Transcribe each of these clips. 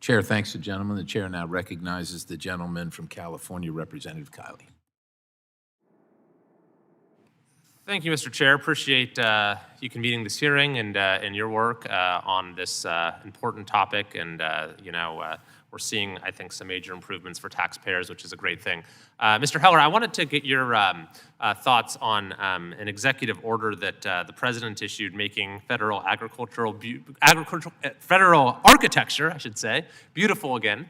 Chair thanks the gentleman. The chair now recognizes the gentleman from California, Representative Kiley. Thank you, Mr. Chair. Appreciate you convening this hearing and your work on this important topic. And we're seeing, I think, some major improvements for taxpayers, which is a great thing. Mr. Heller, I wanted to get your thoughts on an executive order that the president issued, making federal federal architecture, I should say, beautiful again.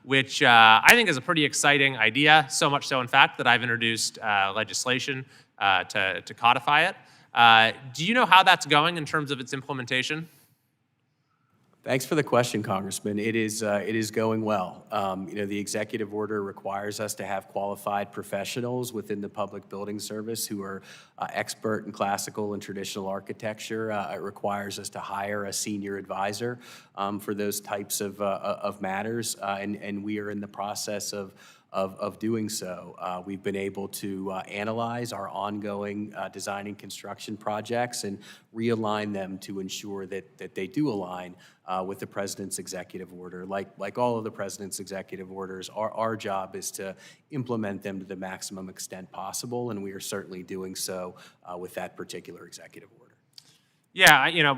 Which I think is a pretty exciting idea. So much so, in fact, that I've introduced legislation to codify it. Do you know how that's going in terms of its implementation? Thanks for the question, Congressman. It is going well. The executive order requires us to have qualified professionals within the Public Building Service who are expert in classical and traditional architecture. It requires us to hire a senior advisor for those types of matters, and we are in the process of doing so. We've been able to analyze our ongoing design and construction projects and realign them to ensure that they do align with the President's executive order. Like all of the President's executive orders, our job is to implement them to the maximum extent possible, and we are certainly doing so with that particular executive order. Yeah,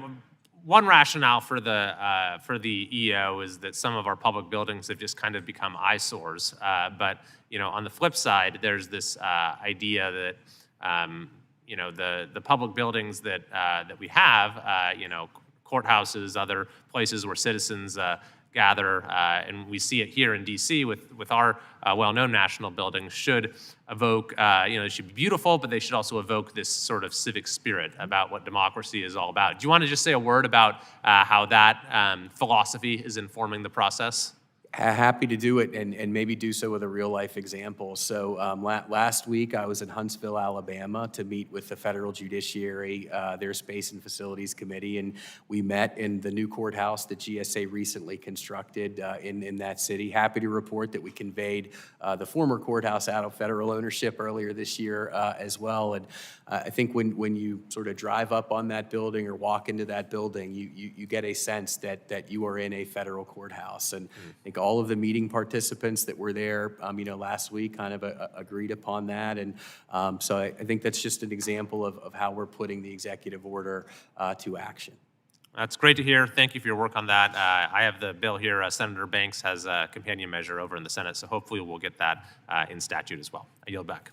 one rationale for the EO is that some of our public buildings have just kind of become eyesores. But on the flip side, there's this idea that the public buildings that we have, courthouses, other places where citizens gather, and we see it here in D.C. with our well-known national buildings, should evoke, they should be beautiful, but they should also evoke this sort of civic spirit about what democracy is all about. Do you want to just say a word about how that philosophy is informing the process? Happy to do it, and maybe do so with a real-life example. So last week, I was in Huntsville, Alabama, to meet with the federal judiciary, their Space and Facilities Committee, and we met in the new courthouse that GSA recently constructed in that city. Happy to report that we conveyed the former courthouse out of federal ownership earlier this year as well. And I think when you sort of drive up on that building or walk into that building, you get a sense that you are in a federal courthouse. And I think all of the meeting participants that were there, last week kind of agreed upon that. And so I think that's just an example of how we're putting the executive order to action. That's great to hear. Thank you for your work on that. I have the bill here. Senator Banks has a companion measure over in the Senate, so hopefully we'll get that in statute as well. I yield back.